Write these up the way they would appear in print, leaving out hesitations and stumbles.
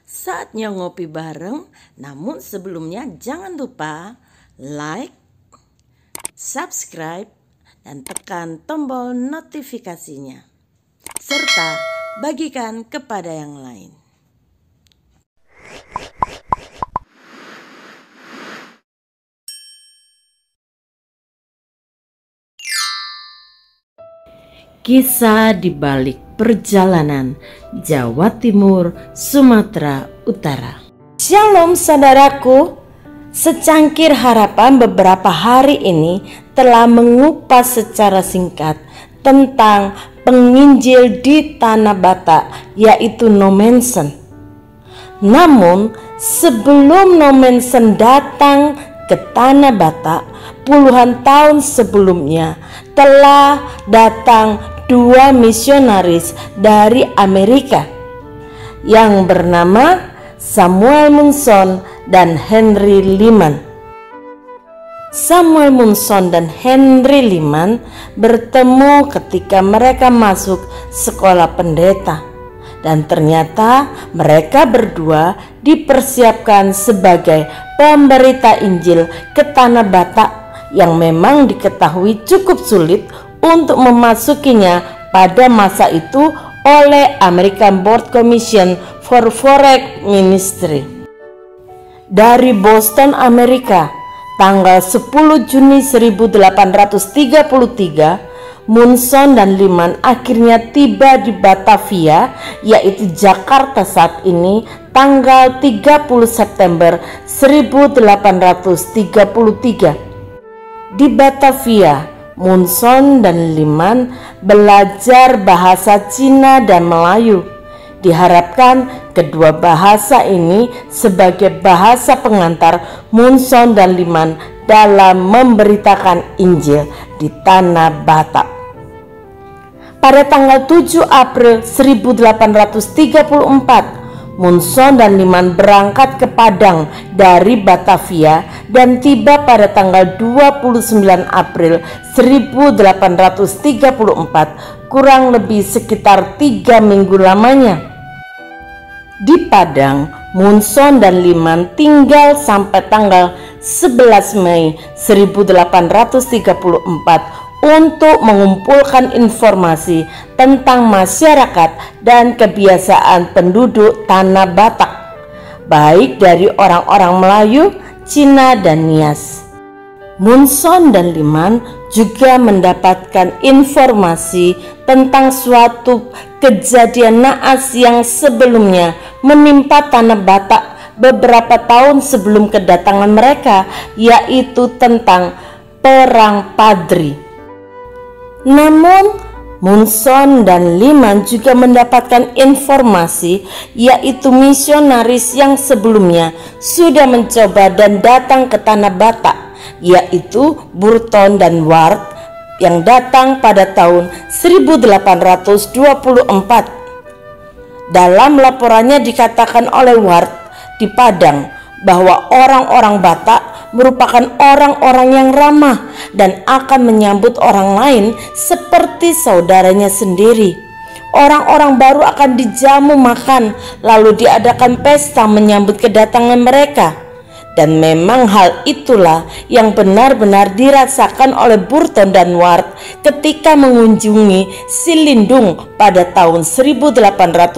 Saatnya ngopi bareng, namun sebelumnya jangan lupa like, subscribe, dan tekan tombol notifikasinya. Serta bagikan kepada yang lain. Kisah di balik perjalanan Jawa Timur, Sumatera Utara. Shalom saudaraku, secangkir harapan beberapa hari ini telah mengupas secara singkat tentang penginjil di Tanah Batak, yaitu Nommensen. Namun sebelum Nommensen datang ke Tanah Batak, puluhan tahun sebelumnya telah datang dua misionaris dari Amerika yang bernama Samuel Munson dan Henry Lyman. Samuel Munson dan Henry Lyman bertemu ketika mereka masuk sekolah pendeta, dan ternyata mereka berdua dipersiapkan sebagai pemberita Injil ke Tanah Batak yang memang diketahui cukup sulit untuk memasukinya pada masa itu oleh American Board Commission for Foreign Ministry. Dari Boston, Amerika, tanggal 10 Juni 1833, Munson dan Lyman akhirnya tiba di Batavia, yaitu Jakarta saat ini, tanggal 30 September 1833. Di Batavia, Munson dan Lyman belajar bahasa Cina dan Melayu. Diharapkan kedua bahasa ini sebagai bahasa pengantar Munson dan Lyman dalam memberitakan Injil di Tanah Batak. Pada tanggal 7 April 1834, Munson dan Lyman berangkat ke Padang dari Batavia dan tiba pada tanggal 29 April 1834, kurang lebih sekitar 3 minggu lamanya. Di Padang, Munson dan Lyman tinggal sampai tanggal 11 Mei 1834 untuk mengumpulkan informasi tentang masyarakat dan kebiasaan penduduk Tanah Batak, baik dari orang-orang Melayu, Cina, dan Nias. Munson dan Lyman juga mendapatkan informasi tentang suatu kejadian naas yang sebelumnya menimpa Tanah Batak beberapa tahun sebelum kedatangan mereka, yaitu tentang Perang Padri. Namun Munson dan Lyman juga mendapatkan informasi, yaitu misionaris yang sebelumnya sudah mencoba dan datang ke Tanah Batak, yaitu Burton dan Ward, yang datang pada tahun 1824. Dalam laporannya dikatakan oleh Ward di Padang bahwa orang-orang Batak merupakan orang-orang yang ramah dan akan menyambut orang lain seperti saudaranya sendiri. Orang-orang baru akan dijamu makan, lalu diadakan pesta menyambut kedatangan mereka. Dan memang hal itulah yang benar-benar dirasakan oleh Burton dan Ward ketika mengunjungi Silindung pada tahun 1824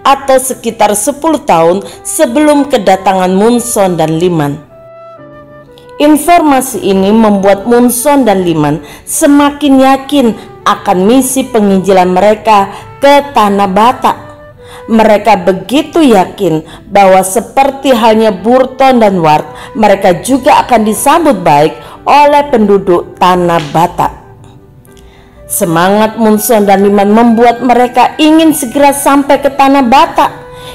atau sekitar 10 tahun sebelum kedatangan Munson dan Lyman. Informasi ini membuat Munson dan Lyman semakin yakin akan misi penginjilan mereka ke Tanah Batak. Mereka begitu yakin bahwa seperti halnya Burton dan Ward, mereka juga akan disambut baik oleh penduduk Tanah Batak. Semangat Munson dan Lyman membuat mereka ingin segera sampai ke Tanah Batak,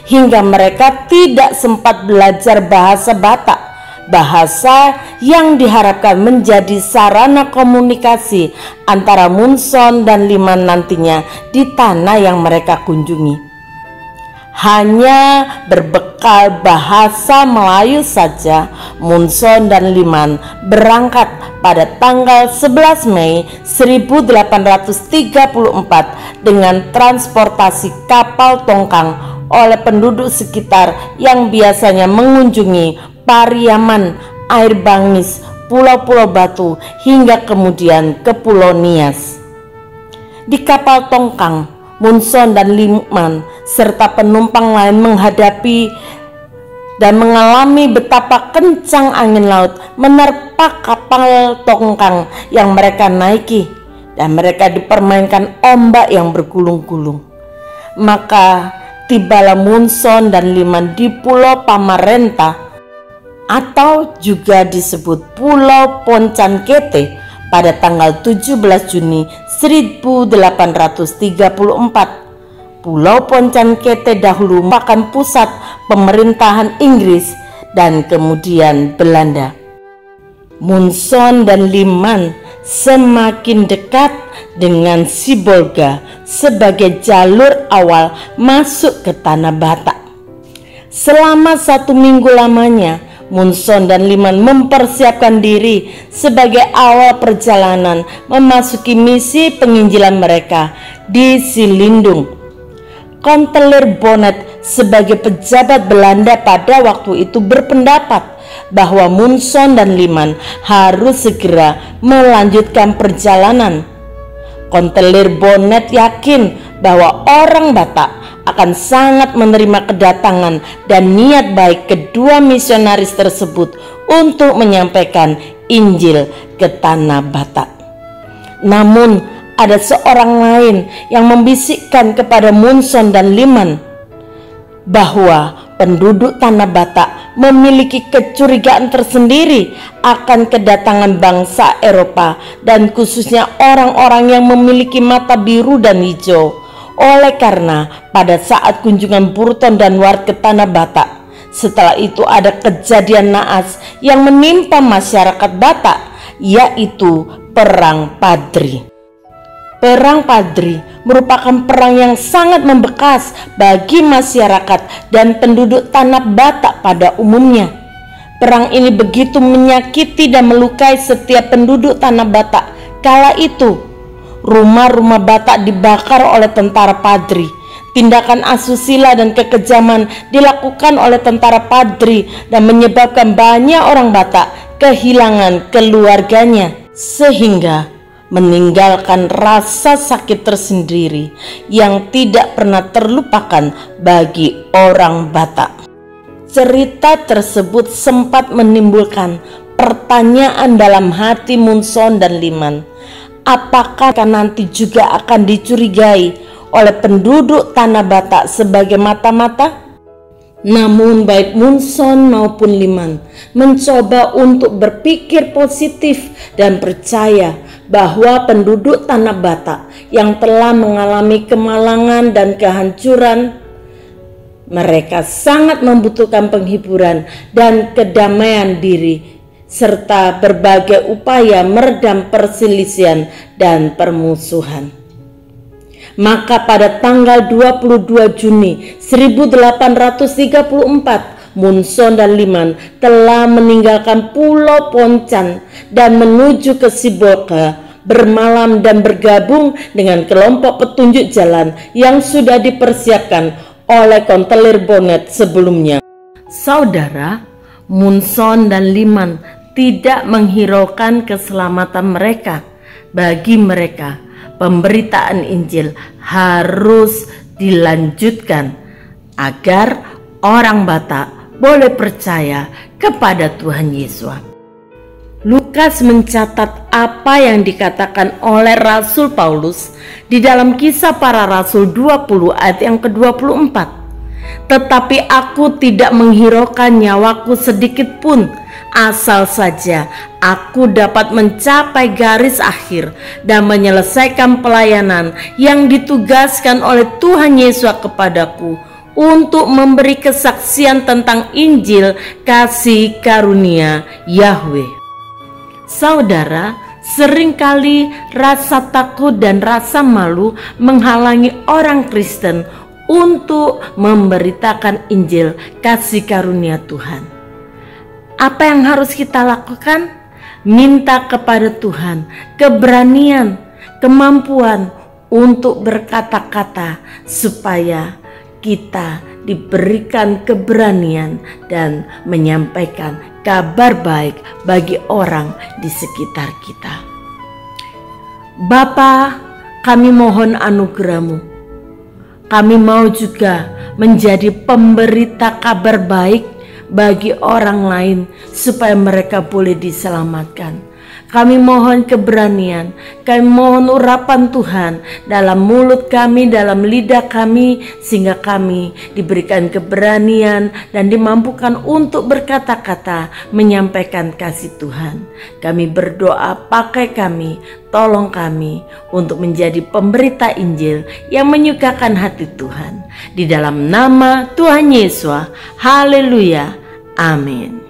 hingga mereka tidak sempat belajar bahasa Batak, bahasa yang diharapkan menjadi sarana komunikasi antara Munson dan Lyman nantinya di tanah yang mereka kunjungi. Hanya berbekal bahasa Melayu saja, Munson dan Lyman berangkat pada tanggal 11 Mei 1834 dengan transportasi kapal tongkang oleh penduduk sekitar yang biasanya mengunjungi Pariaman, Air Bangis, pulau-pulau batu, hingga kemudian ke Pulau Nias. Di kapal tongkang, Munson dan Liman serta penumpang lain menghadapi dan mengalami betapa kencang angin laut menerpa kapal tongkang yang mereka naiki, dan mereka dipermainkan ombak yang bergulung-gulung. Maka tibalah Munson dan Liman di Pulau Pamarenta, atau juga disebut Pulau Poncan Kete, pada tanggal 17 Juni 1834. Pulau Poncan Kete dahulu merupakan pusat pemerintahan Inggris dan kemudian Belanda. Munson dan Liman semakin dekat dengan Sibolga sebagai jalur awal masuk ke Tanah Batak. Selama 1 minggu lamanya, Munson dan Liman mempersiapkan diri sebagai awal perjalanan memasuki misi penginjilan mereka di Silindung. Konteler Bonnet sebagai pejabat Belanda pada waktu itu berpendapat bahwa Munson dan Liman harus segera melanjutkan perjalanan. Konteler Bonnet yakin bahwa orang Batak akan sangat menerima kedatangan dan niat baik kedua misionaris tersebut untuk menyampaikan Injil ke Tanah Batak. Namun ada seorang lain yang membisikkan kepada Munson dan Liman bahwa penduduk Tanah Batak memiliki kecurigaan tersendiri akan kedatangan bangsa Eropa, dan khususnya orang-orang yang memiliki mata biru dan hijau. Oleh karena pada saat kunjungan Burton dan Ward ke Tanah Batak, setelah itu ada kejadian naas yang menimpa masyarakat Batak, yaitu Perang Padri. Perang Padri merupakan perang yang sangat membekas bagi masyarakat dan penduduk Tanah Batak pada umumnya. Perang ini begitu menyakiti dan melukai setiap penduduk Tanah Batak kala itu. Rumah-rumah Batak dibakar oleh tentara Padri. Tindakan asusila dan kekejaman dilakukan oleh tentara Padri dan menyebabkan banyak orang Batak kehilangan keluarganya, sehingga meninggalkan rasa sakit tersendiri yang tidak pernah terlupakan bagi orang Batak. Cerita tersebut sempat menimbulkan pertanyaan dalam hati Munson dan Liman. Apakah nanti juga akan dicurigai oleh penduduk Tanah Batak sebagai mata-mata? Namun baik Munson maupun Liman mencoba untuk berpikir positif dan percaya bahwa penduduk Tanah Batak yang telah mengalami kemalangan dan kehancuran, mereka sangat membutuhkan penghiburan dan kedamaian diri, serta berbagai upaya meredam perselisihan dan permusuhan. Maka pada tanggal 22 Juni 1834, Munson dan Liman telah meninggalkan Pulau Poncan dan menuju ke Sibolga, bermalam dan bergabung dengan kelompok petunjuk jalan yang sudah dipersiapkan oleh Konteler Bonnet sebelumnya. Saudara, Munson dan Liman tidak menghiraukan keselamatan mereka. Bagi mereka, pemberitaan Injil harus dilanjutkan agar orang Batak boleh percaya kepada Tuhan Yesus. Lukas mencatat apa yang dikatakan oleh Rasul Paulus di dalam Kisah Para Rasul 20 ayat yang ke-24. Tetapi aku tidak menghiraukan nyawaku sedikit pun, asal saja aku dapat mencapai garis akhir dan menyelesaikan pelayanan yang ditugaskan oleh Tuhan Yesus kepadaku untuk memberi kesaksian tentang Injil kasih karunia Yahweh. Saudara, seringkali rasa takut dan rasa malu menghalangi orang Kristen untuk memberitakan Injil kasih karunia Tuhan. Apa yang harus kita lakukan? Minta kepada Tuhan keberanian, kemampuan untuk berkata-kata supaya kita diberikan keberanian dan menyampaikan kabar baik bagi orang di sekitar kita. Bapa, kami mohon anugerah-Mu. Kami mau juga menjadi pemberita kabar baik bagi orang lain supaya mereka boleh diselamatkan. Kami mohon keberanian, kami mohon urapan Tuhan dalam mulut kami, dalam lidah kami, sehingga kami diberikan keberanian dan dimampukan untuk berkata-kata menyampaikan kasih Tuhan. Kami berdoa, pakai kami, tolong kami untuk menjadi pemberita Injil yang menyukakan hati Tuhan. Di dalam nama Tuhan Yesus, haleluya, amin.